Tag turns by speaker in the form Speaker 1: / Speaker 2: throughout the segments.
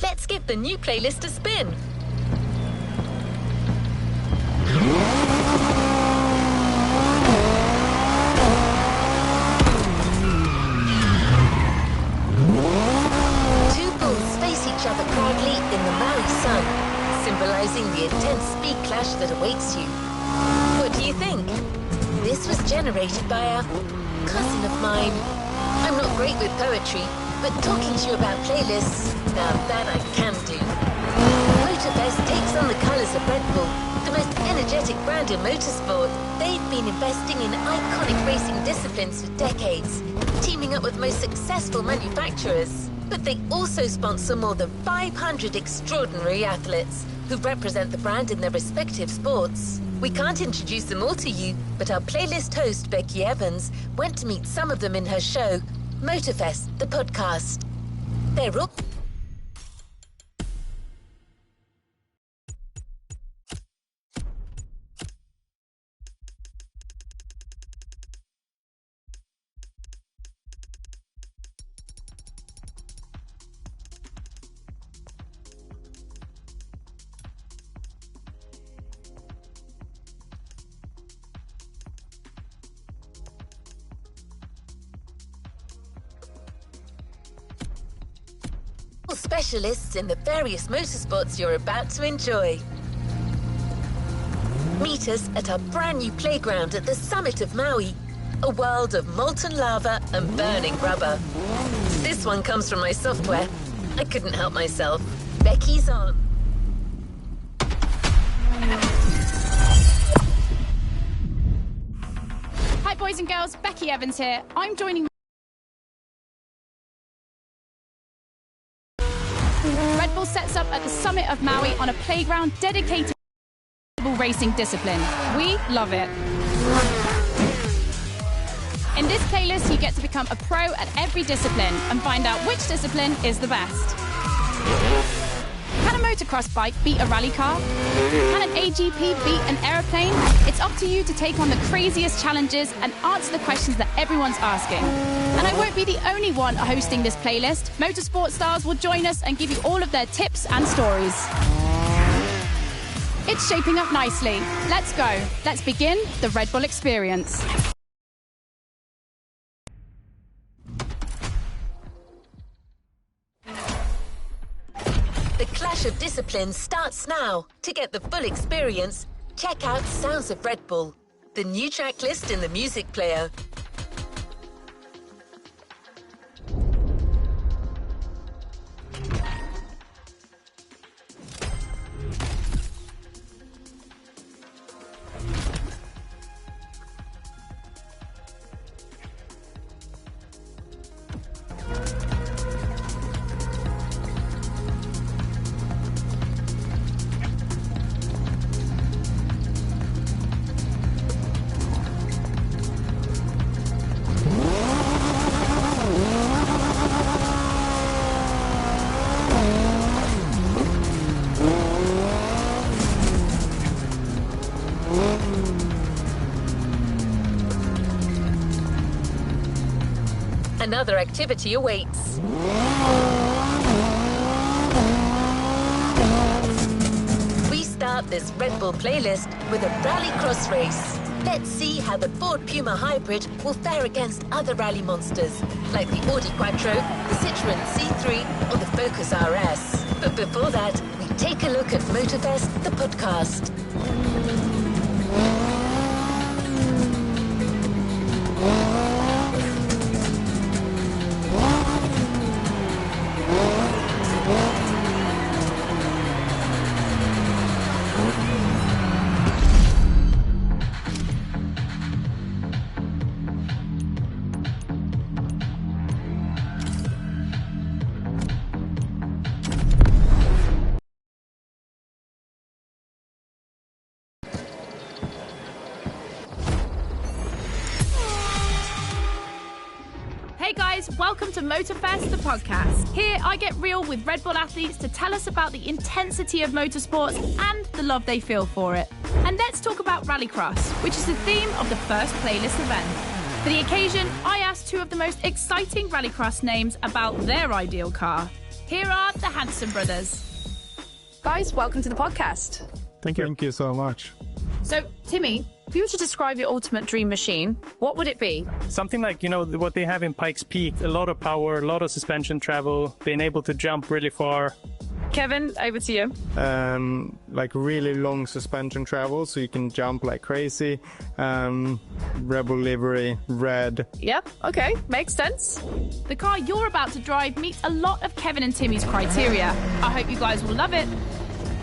Speaker 1: Let's give the new playlist a spin. Two bulls face each other proudly in the Maui sun, symbolizing the intense speed clash that awaits you. What do you think? This was generated by a cousin of mine. I'm not great with poetry, but talking to you about playlists, now that I can do. Motorfest takes on the colours of Red Bull, the most energetic brand in motorsport. They've been investing in iconic racing disciplines for decades, teaming up with most successful manufacturers. But they also sponsor more than 500 extraordinary athletes who represent the brand in their respective sports. We can't introduce them all to you, but our playlist host, Becky Evans, went to meet some of them in her show, Motorfest, the podcast. They're all... specialists in the various motorsports you're about to enjoy. Meet us at our brand new playground at the summit of Maui, a world of molten lava and burning rubber. This one comes from my software. I couldn't help myself. Becky's on.
Speaker 2: Hi boys and girls, Becky Evans here. I'm joining Red Bull sets up at the summit of Maui on a playground dedicated to racing discipline. We love it. In this playlist, you get to become a pro at every discipline and find out which discipline is the best. Can a motocross bike beat a rally car? Can an AGP beat an aeroplane? It's up to you to take on the craziest challenges and answer the questions that everyone's asking. And I won't be the only one hosting this playlist. Motorsport stars will join us and give you all of their tips and stories. It's shaping up nicely. Let's go. Let's begin the Red Bull experience.
Speaker 1: The clash of disciplines starts now. To get the full experience, check out Sounds of Red Bull, the new track list in the music player. Another activity awaits. We start this Red Bull playlist with a rally cross race. Let's see how the Ford Puma Hybrid will fare against other rally monsters, like the Audi Quattro, the Citroën C3, or the Focus RS. But before that, we take a look at Motorfest, the podcast.
Speaker 2: Hey guys, welcome to Motorfest, the podcast. Here I get real with Red Bull athletes to tell us about the intensity of motorsports and the love they feel for it. And let's talk about Rallycross, which is the theme of the first playlist event. For the occasion, I asked two of the most exciting Rallycross names about their ideal car. Here are the Hanson brothers. Guys, welcome to the podcast.
Speaker 3: Thank you.
Speaker 4: Thank you so much.
Speaker 2: So, Timmy, if you were to describe your ultimate dream machine, what would it be?
Speaker 3: Something like, what they have in Pikes Peak, a lot of power, a lot of suspension travel, being able to jump really far.
Speaker 2: Kevin, over to you.
Speaker 4: Like really long suspension travel, so you can jump like crazy. Rebel livery, red.
Speaker 2: Yep, okay, makes sense. The car you're about to drive meets a lot of Kevin and Timmy's criteria. I hope you guys will love it.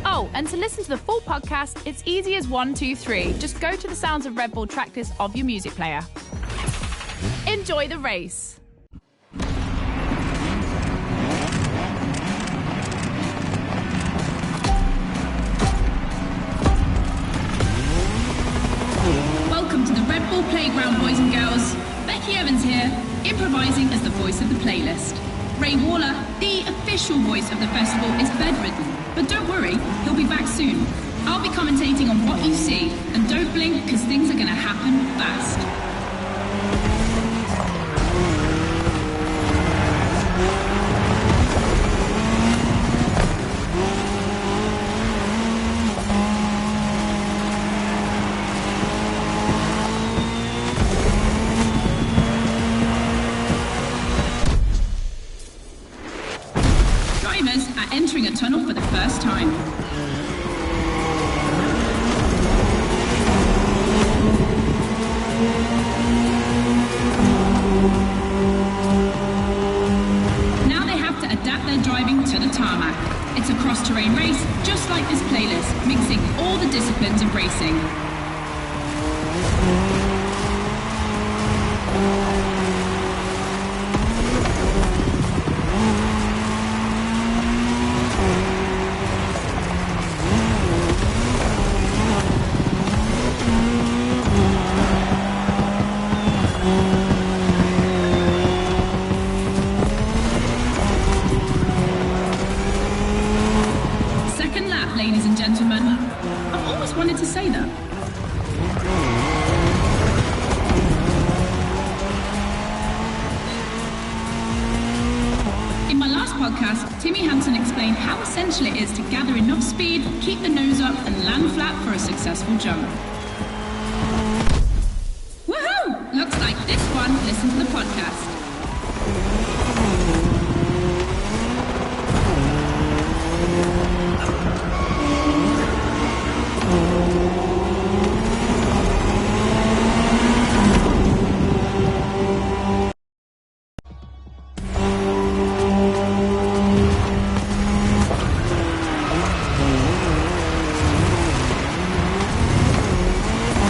Speaker 2: Oh, and to listen to the full podcast, it's easy as 1, 2, 3. Just go to the Sounds of Red Bull tracklist of your music player. Enjoy the race. Welcome to the Red Bull Playground, boys and girls. Becky Evans here, improvising as the voice of the playlist. Ray Waller, the official voice of the festival, is bedridden. But don't worry, he'll be back soon. I'll be commentating on what you see. And don't blink, because things are going to happen fast. Drivers are entering a tunnel for the first time. Now they have to adapt their driving to the tarmac. It's a cross-terrain race, just like this playlist, mixing all the disciplines of racing. Second lap, ladies and gentlemen. I've always wanted to say that. In my last podcast, Timmy Hanson explained how essential it is to gather enough speed, keep the nose up, and land flat for a successful jump. Woohoo! Looks like this one listened to the podcast.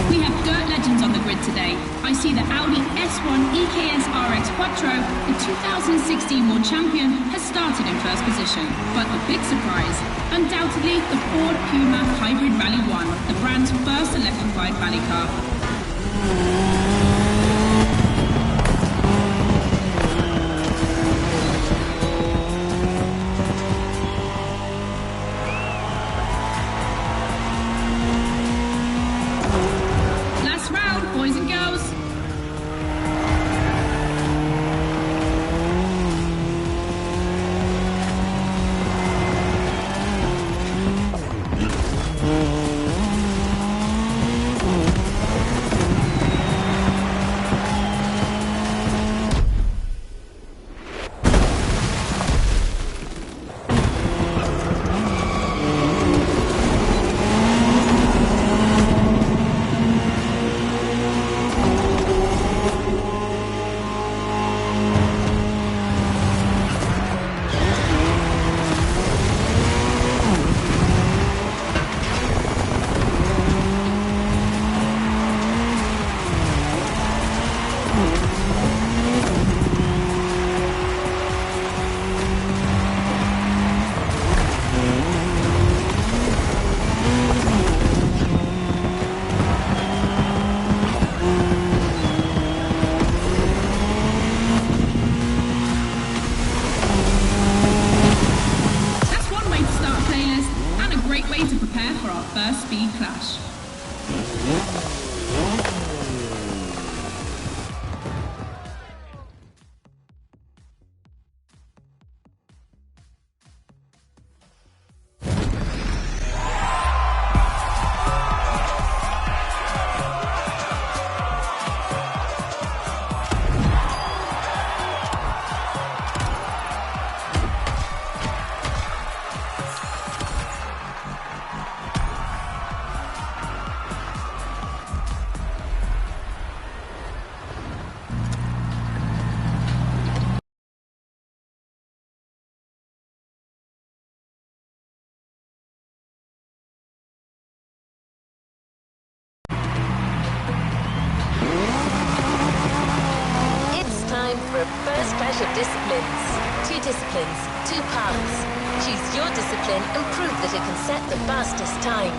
Speaker 2: We have dirt legends on the grid today. I see the Audi S1 EKS RX Quattro, the 2016 world champion, has started in first position. But the big surprise, undoubtedly the Ford Puma Hybrid Rally 1, the brand's first electrified rally car. Last round, boys and girls. first speed clash.
Speaker 1: disciplines. 2 disciplines, 2 paths. Choose your discipline and prove that it can set the fastest time.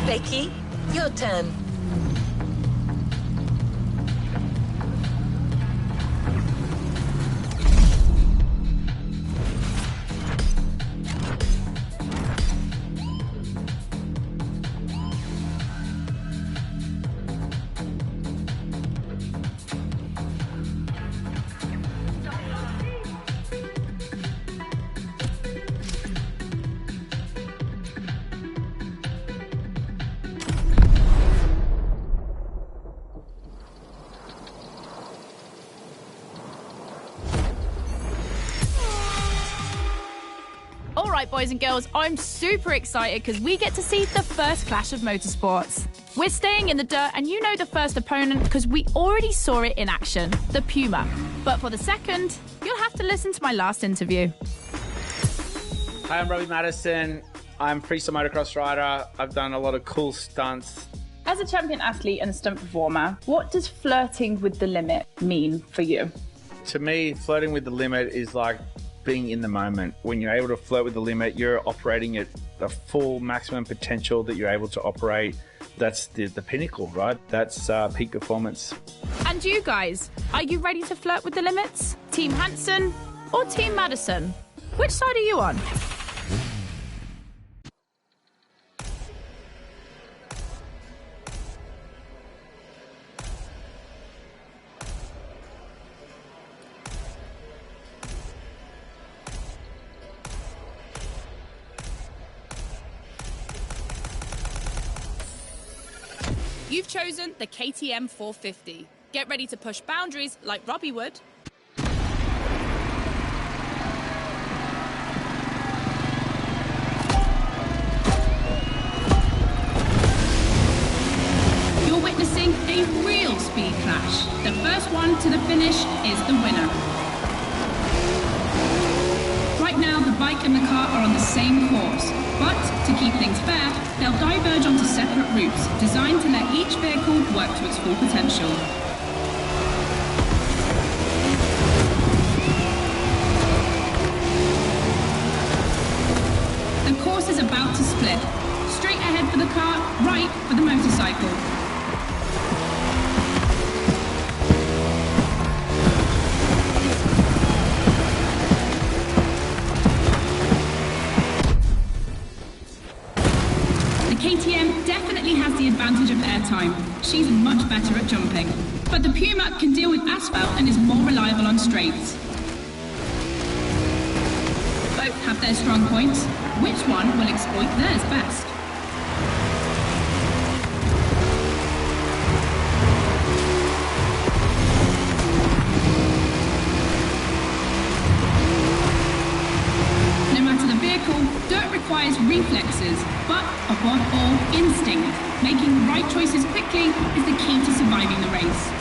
Speaker 1: Becky, your turn.
Speaker 2: Alright, boys and girls, I'm super excited because we get to see the first clash of motorsports. We're staying in the dirt, and you know the first opponent because we already saw it in action, the Puma. But for the second, you'll have to listen to my last interview.
Speaker 5: Hi, I'm Robbie Madison. I'm freestyle motocross rider. I've done a lot of cool stunts.
Speaker 2: As a champion athlete and stunt performer, what does flirting with the limit mean for you?
Speaker 5: To me, flirting with the limit is like being in the moment. When you're able to flirt with the limit, you're operating at the full maximum potential that you're able to operate. That's the pinnacle, right? That's peak performance.
Speaker 2: And you guys, are you ready to flirt with the limits? Team Hansen or Team Madison? Which side are you on? You've chosen the KTM 450. Get ready to push boundaries like Robbie would. You're witnessing a real speed clash. The first one to the finish is the winner. Right now, the bike and the car are on the same course, but to keep things fair, they'll diverge onto separate routes, designed to let each vehicle work to its full potential. The course is about to split. Straight ahead for the car, right for the motorcycle. KTM definitely has the advantage of airtime. She's much better at jumping. But the Puma can deal with asphalt and is more reliable on straights. Both have their strong points. Which one will exploit theirs best? No matter the vehicle, dirt requires reflexes, but above all, instinct. Making the right choices quickly is the key to surviving the race.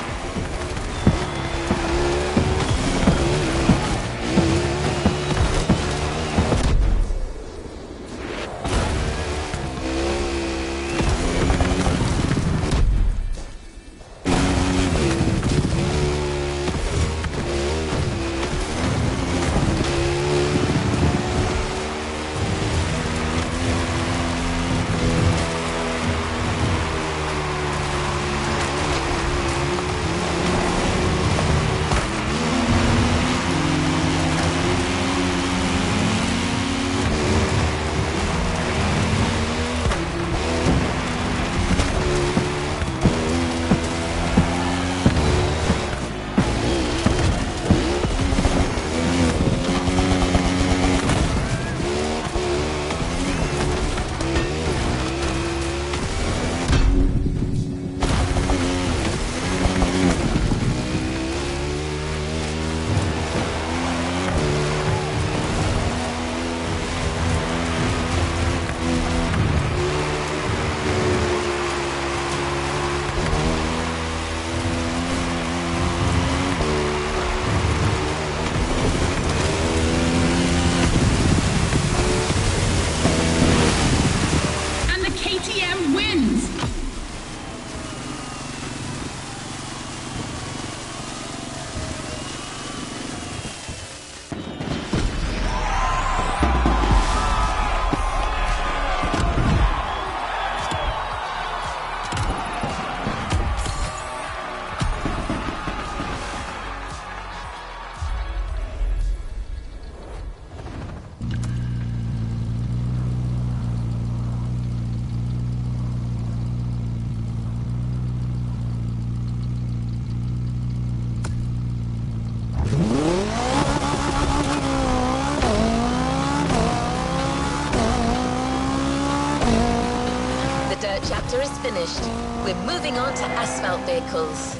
Speaker 1: finished. We're moving on to asphalt vehicles.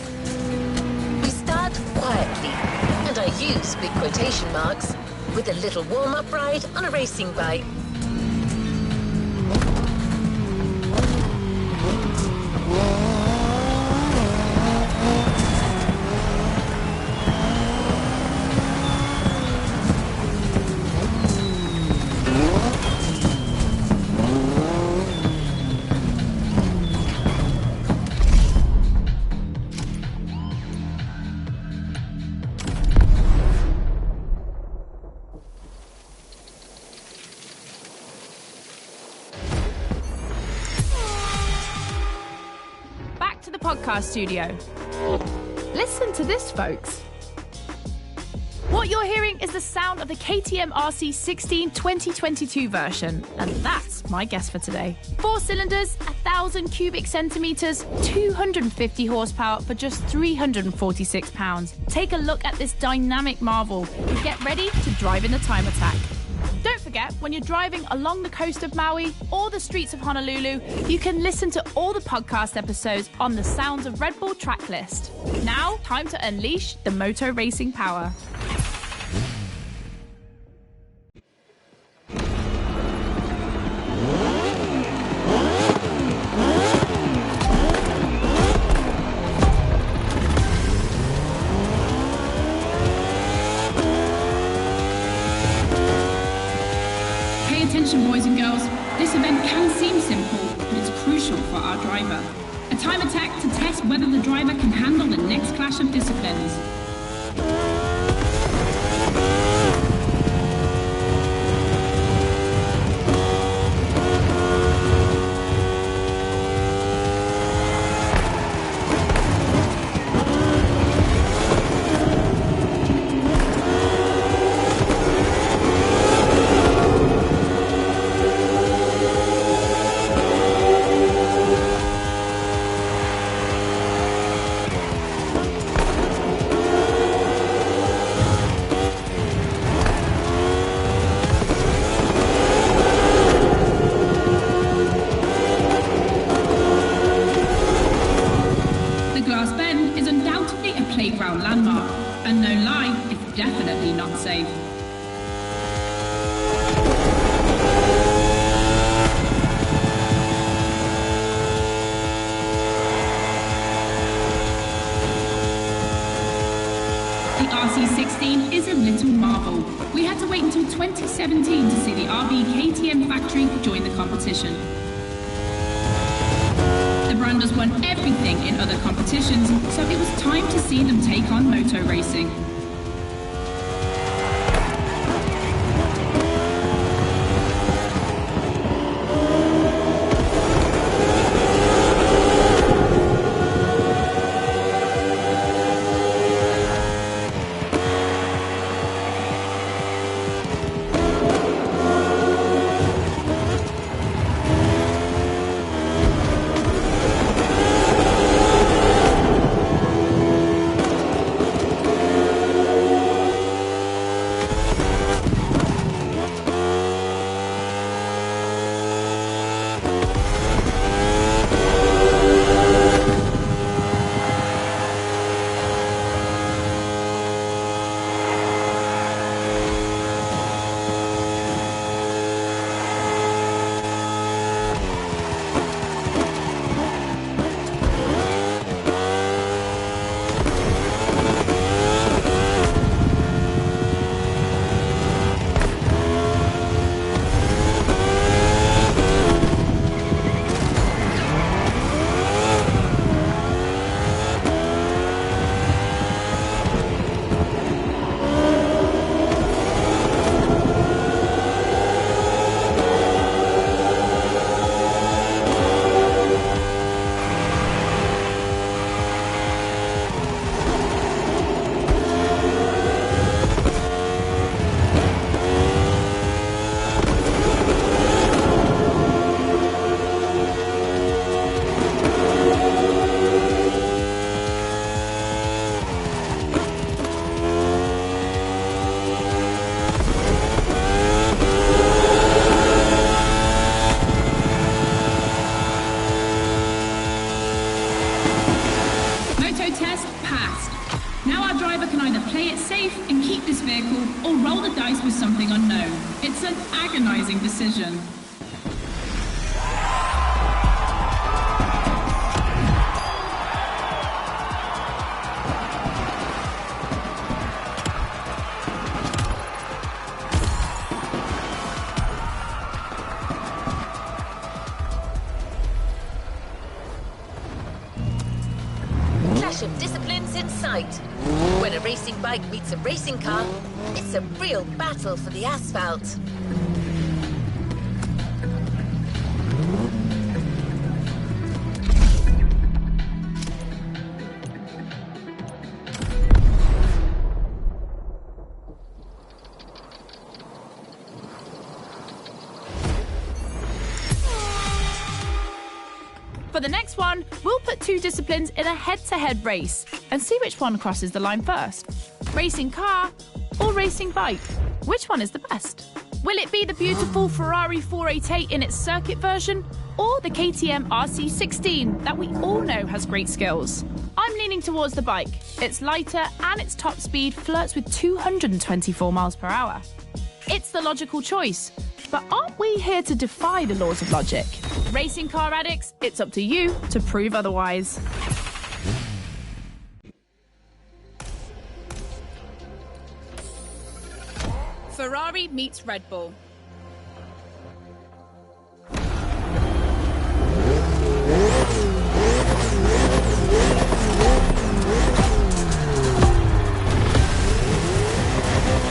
Speaker 1: We start quietly, and I use big quotation marks, with a little warm-up ride on a racing bike.
Speaker 2: Podcast studio. Listen to this, folks. What you're hearing is the sound of the KTM RC16 2022 version, and that's my guess for today. 4 cylinders, 1,000 cubic centimeters, 250 horsepower for just 346 pounds. Take a look at this dynamic marvel and get ready to drive in the time attack. Don't forget, when you're driving along the coast of Maui or the streets of Honolulu, you can listen to all the podcast episodes on the Sounds of Red Bull track list. Now, time to unleash the moto racing power.
Speaker 6: Attention boys and girls, this event can seem simple, but it's crucial for our driver. A time attack to test whether the driver can handle the next clash of disciplines. Landmark, and no lie, it's definitely not safe. The RC16 is a little marvel. We had to wait until 2017 to see the RB KTM factory join the competition. The brand has won everything in other competitions, so it was time to see them take on moto racing. something unknown. It's an agonizing decision.
Speaker 1: Clash of disciplines in sight. When a racing bike meets a racing car, it's a real battle for the asphalt.
Speaker 2: For the next one, we'll put two disciplines in a head-to-head race and see which one crosses the line first. Racing car or racing bike? Which one is the best? Will it be the beautiful Ferrari 488 in its circuit version or the KTM RC16 that we all know has great skills? I'm leaning towards the bike. It's lighter and its top speed flirts with 224 miles per hour. It's the logical choice. But aren't we here to defy the laws of logic? Racing car addicts, it's up to you to prove otherwise. Ferrari meets Red Bull.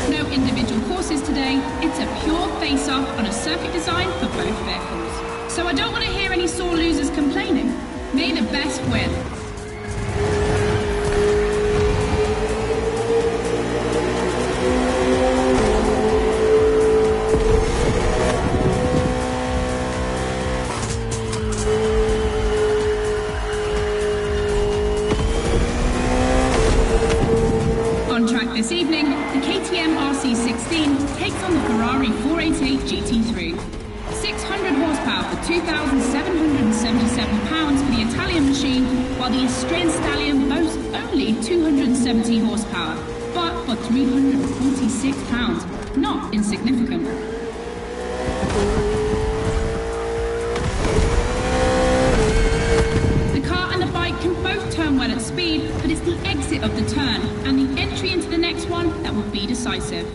Speaker 6: No individual courses today. It's a pure face-off on a circuit designed for both vehicles. So I don't want to hear any sore losers complaining. May the best win. On track this evening, the KTM RC16 takes on the Ferrari 488 GT3. 600 horsepower for 2,777 pounds for the Italian machine, while the Austrian Stallion boasts only 270 horsepower, but for 346 pounds, not insignificant. The car and the bike can both turn well at speed, but it's the exit of the turn and the entry into the next one that will be decisive.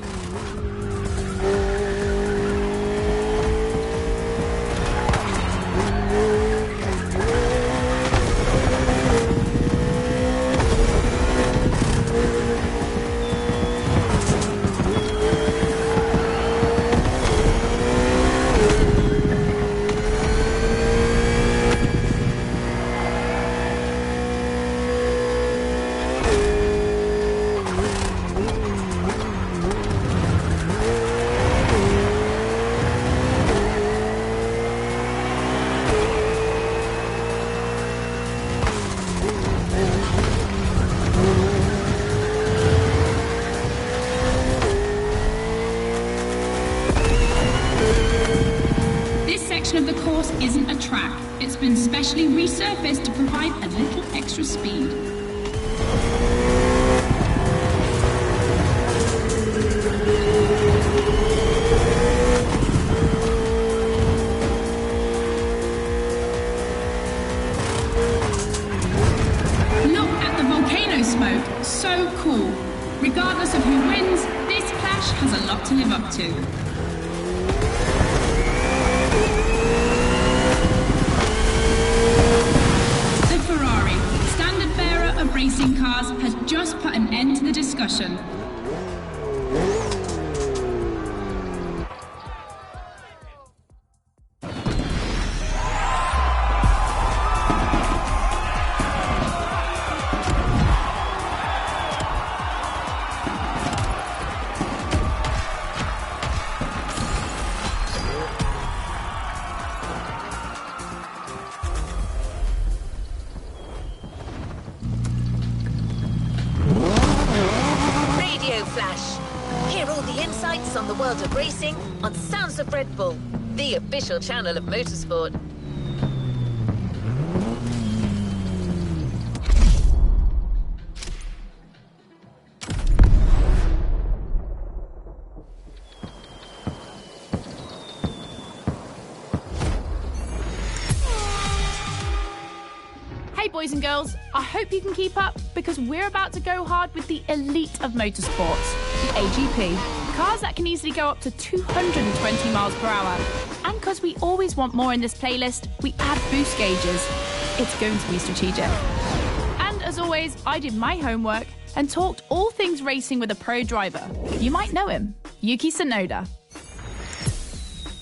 Speaker 6: Of the course isn't a track. It's been specially resurfaced to provide a little extra speed. Look at the volcano smoke. So cool. Regardless of who wins, this clash has a lot to live up to. Of racing cars has just put an end to the discussion.
Speaker 1: On the world of racing on Sounds of Red Bull, the official channel of motorsport.
Speaker 2: Right, boys and girls, I hope you can keep up because we're about to go hard with the elite of motorsports, the AGP. Cars that can easily go up to 220 miles per hour. And because we always want more in this playlist, we add boost gauges. It's going to be strategic. And as always, I did my homework and talked all things racing with a pro driver. You might know him, Yuki Tsunoda.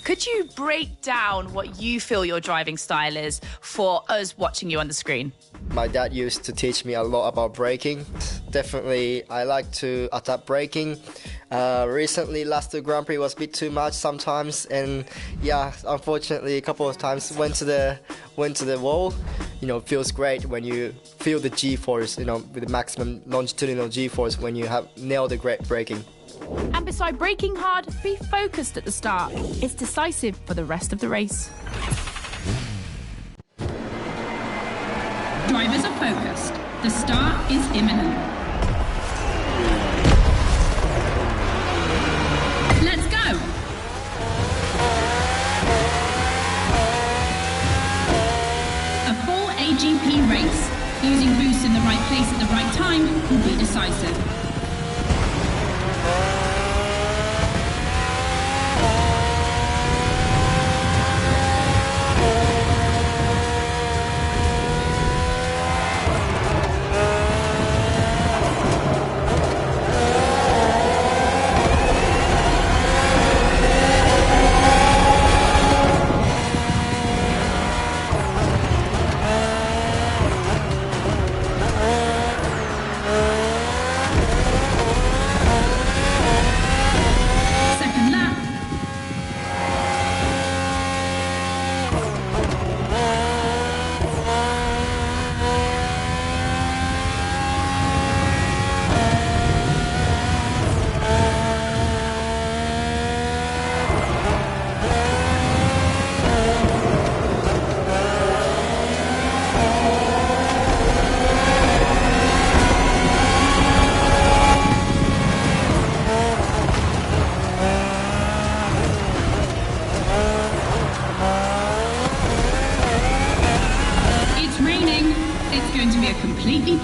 Speaker 7: Could you break down what you feel your driving style is for us watching you on the screen?
Speaker 8: My dad used to teach me a lot about braking. Definitely, I like to adapt braking. Recently, last two Grand Prix was a bit too much sometimes, and yeah, unfortunately, a couple of times went to the wall. You know, it feels great when you feel the G-force, you know, with the maximum longitudinal G-force when you have nailed the great braking.
Speaker 2: And beside braking hard, be focused at the start. It's decisive for the rest of the race.
Speaker 6: Drivers are focused. The start is imminent. Let's go! A full AGP race, using boosts in the right place at the right time, will be decisive.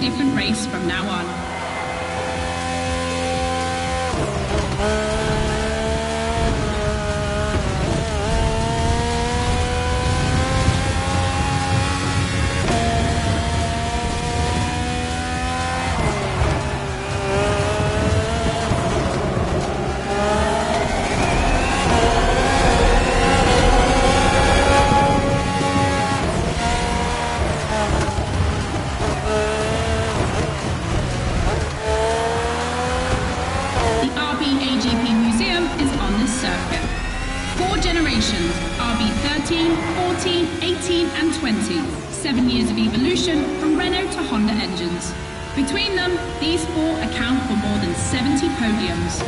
Speaker 6: Different race from now on. RB13, 14, 18 and 20. 7 years of evolution from Renault to Honda engines. Between them, these four account for more than 70 podiums.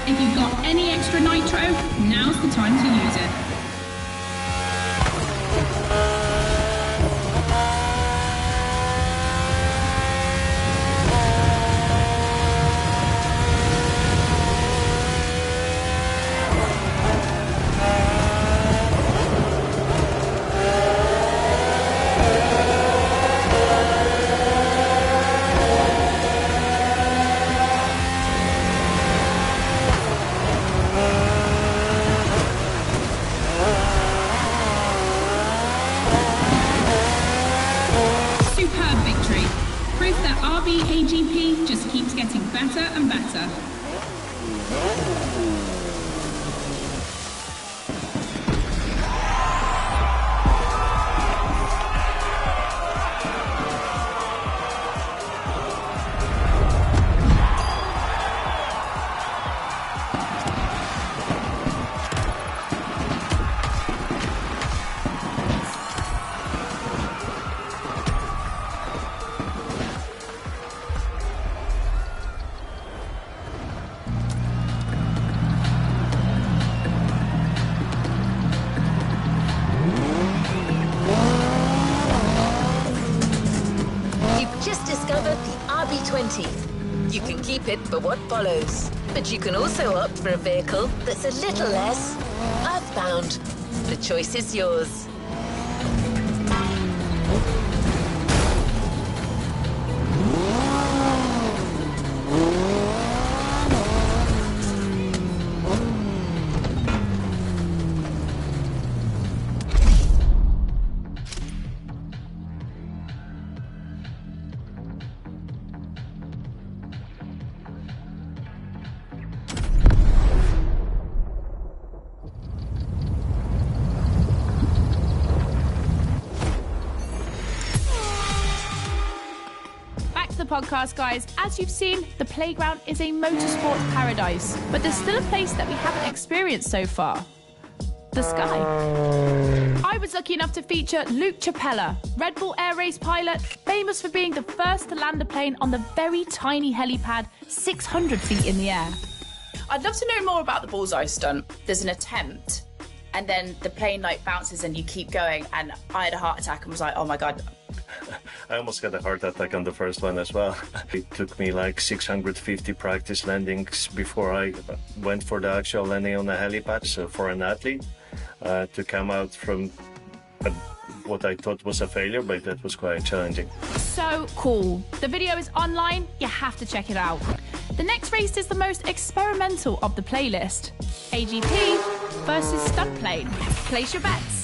Speaker 6: If you've got any extra nitro, now's the time to use it. Proof that RB AGP just keeps getting better and better.
Speaker 1: 20. You can keep it for what follows, but you can also opt for a vehicle that's a little less earthbound. The choice is yours.
Speaker 2: Podcast, guys. As you've seen, the playground is a motorsports paradise, but there's still a place that we haven't experienced so far. The sky. I was lucky enough to feature Luke Chapella, Red Bull Air Race pilot, famous for being the first to land a plane on the very tiny helipad 600 feet in the air.
Speaker 7: I'd love to know more about the bullseye stunt. There's an attempt, and then the plane like bounces and you keep going, and I had a heart attack and was like, oh my God.
Speaker 9: I almost got a heart attack on the first one as well. It took me like 650 practice landings before I went for the actual landing on the helipad. So for an athlete to come out from what I thought was a failure, but that was quite challenging.
Speaker 2: So cool. The video is online. You have to check it out. The next race is the most experimental of the playlist. AGP versus stunt plane. Place your bets.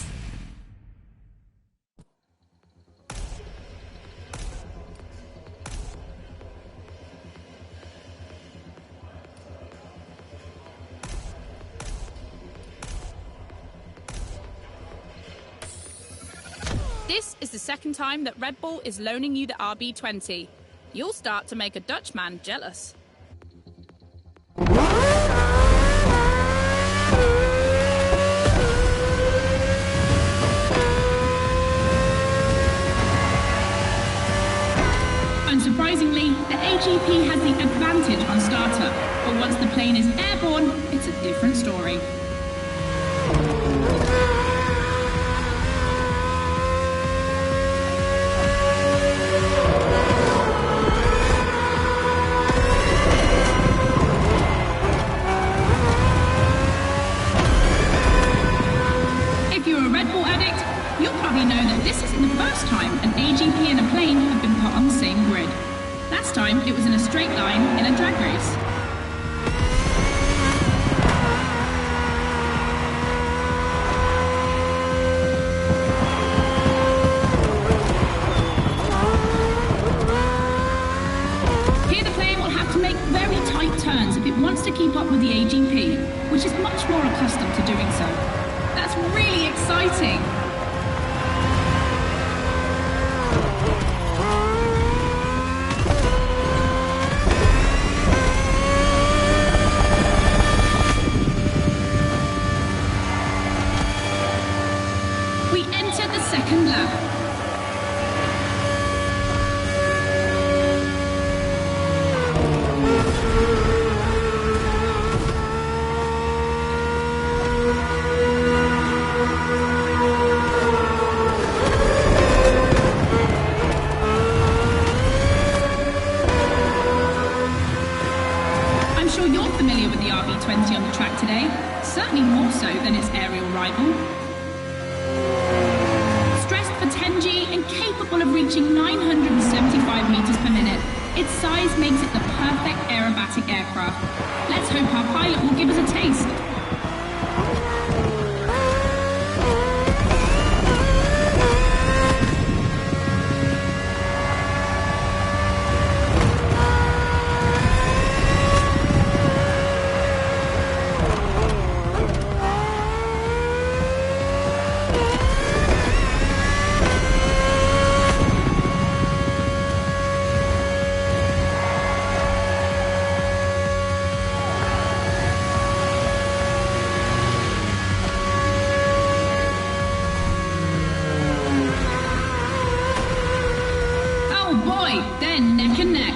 Speaker 2: This is the second time that Red Bull is loaning you the RB20. You'll start to make a Dutch man jealous.
Speaker 6: Unsurprisingly, the AGP has the advantage on startup, but once the plane is airborne, it's a different story. If you're a Red Bull addict, you'll probably know that this isn't the first time an AGP and a plane have been put on the same grid. Last time, it was in a straight line in a drag race. Here the plane will have to make very tight turns if it wants to keep up with the AGP, which is much more accustomed to doing so. That's really exciting. We enter the second lap. I'm sure you're familiar with the RB20 on the track today, certainly more so than its aerial rival. Stressed for 10G and capable of reaching 975 meters per minute, its size makes it the perfect aerobatic aircraft. Let's hope our pilot will give us a taste. They're neck and neck.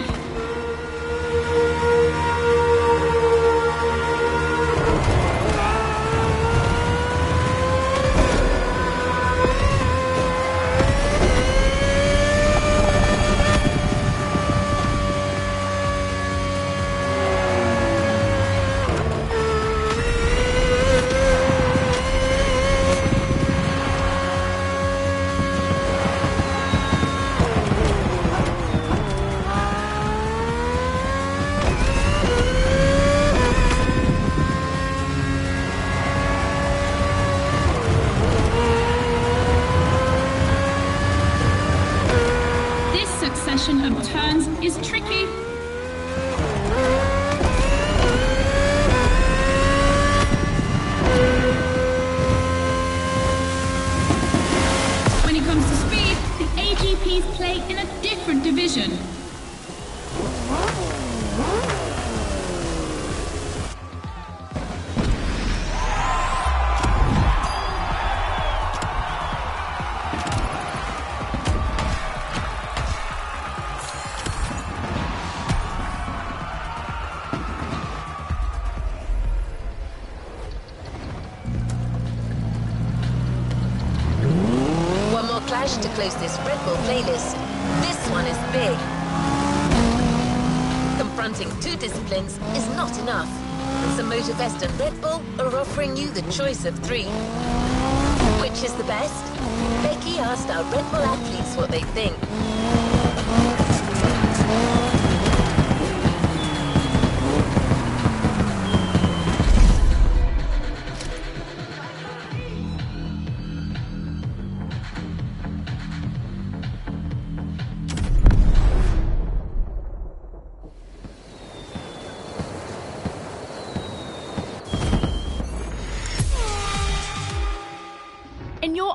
Speaker 6: succession of turns is tricky. When it comes to speed, the AGPs play in a different division.
Speaker 1: To close this Red Bull playlist. This one is big. Confronting two disciplines is not enough. So Motorfest and Red Bull are offering you the choice of 3. Which is the best? Becky asked our Red Bull athletes what they think.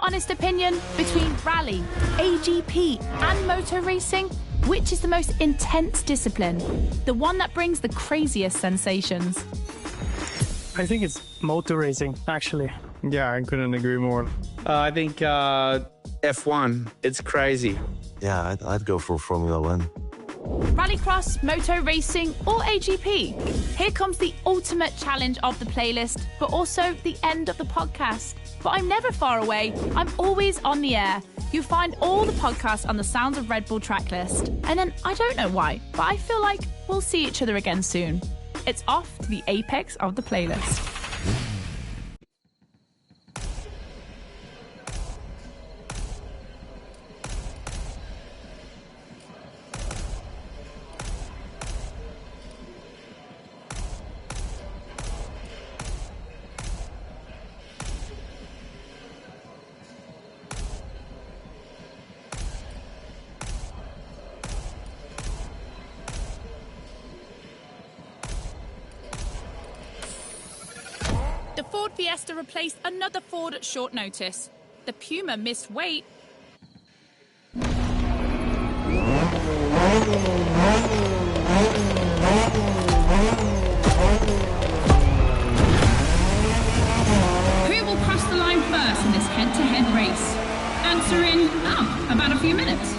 Speaker 2: Honest opinion, between rally, AGP and motor racing, which is the most intense discipline? The one that brings the craziest sensations?
Speaker 3: I think it's motor racing, actually.
Speaker 4: Yeah, I couldn't agree more.
Speaker 10: I think F1. It's crazy.
Speaker 11: Yeah, I'd go for Formula 1.
Speaker 2: Rallycross, moto racing, or AGP? Here comes the ultimate challenge of the playlist, but also the end of the podcast. But I'm never far away. I'm always on the air. You find all the podcasts on the Sounds of Red Bull track list. And then, I don't know why, but I feel like we'll see each other again soon. It's off to the apex of the playlist. The Ford Fiesta replaced another Ford at short notice. The Puma missed weight. Who
Speaker 6: will cross the line first in this head-to-head race? Answer in, about a few minutes.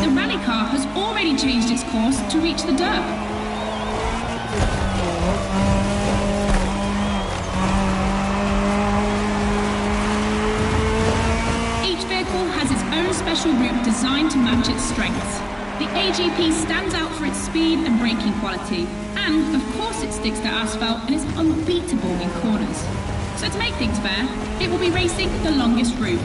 Speaker 6: The rally car has already changed its course to reach the dirt. Special route designed to match its strengths. The AGP stands out for its speed and braking quality, and of course it sticks to asphalt and is unbeatable in corners. So to make things fair, it will be racing the longest route.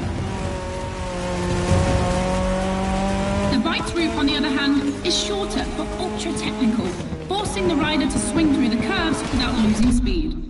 Speaker 6: The right route, on the other hand, is shorter but ultra technical, forcing the rider to swing through the curves without losing speed.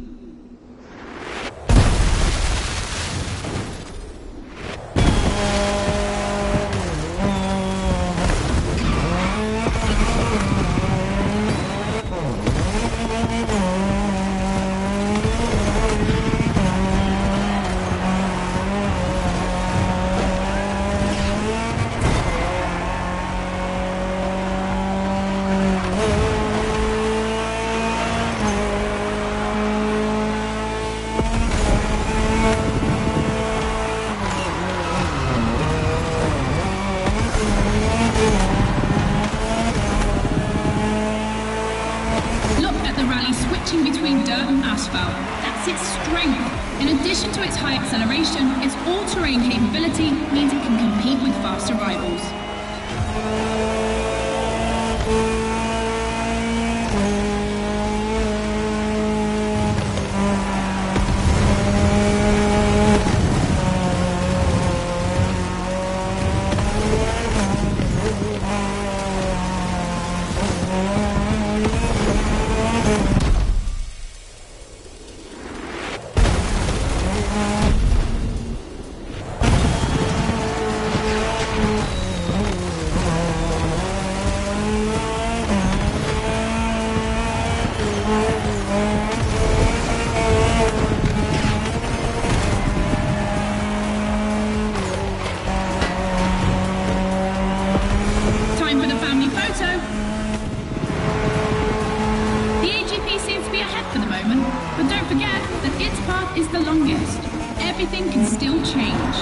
Speaker 6: Between dirt and asphalt. That's its strength. In addition to its high acceleration, its all-terrain capability means it can compete with faster rivals. will change.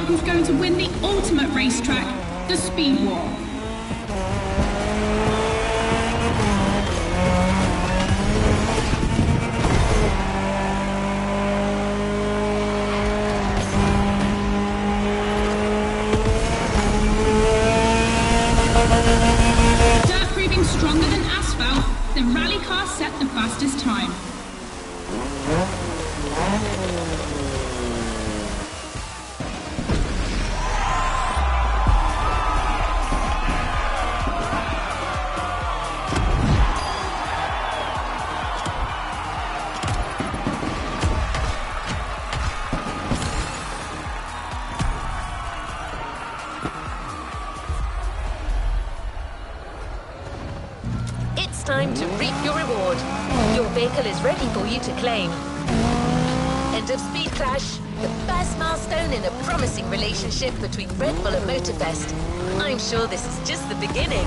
Speaker 6: Who's going to win the ultimate racetrack, the Speed War. Dirt proving stronger than asphalt, the rally car set the fastest time.
Speaker 1: Time to reap your reward. Your vehicle is ready for you to claim. End of Speed Clash, the first milestone in a promising relationship between Red Bull and Motorfest. I'm sure this is just the beginning.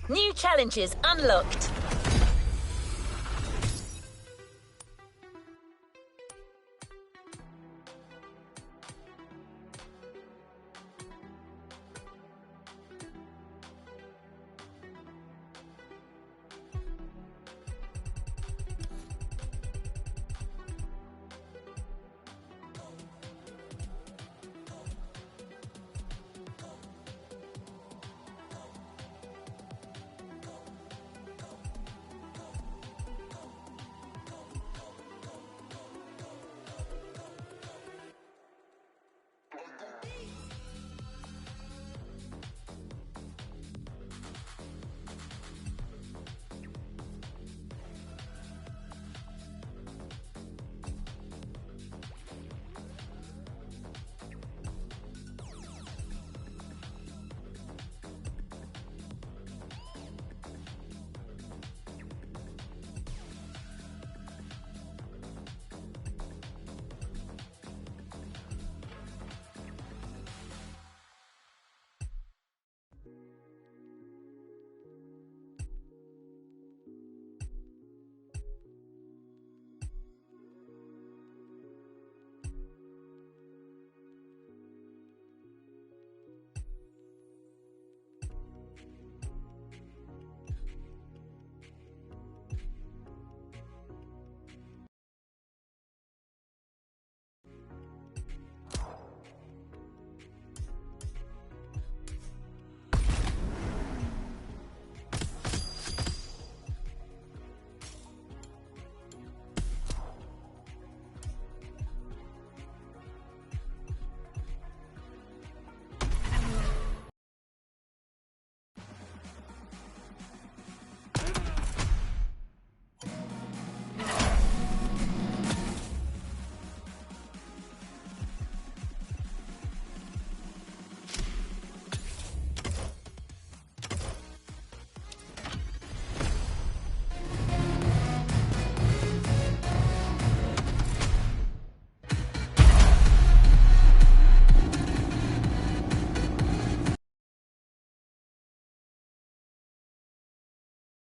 Speaker 1: New challenges unlocked.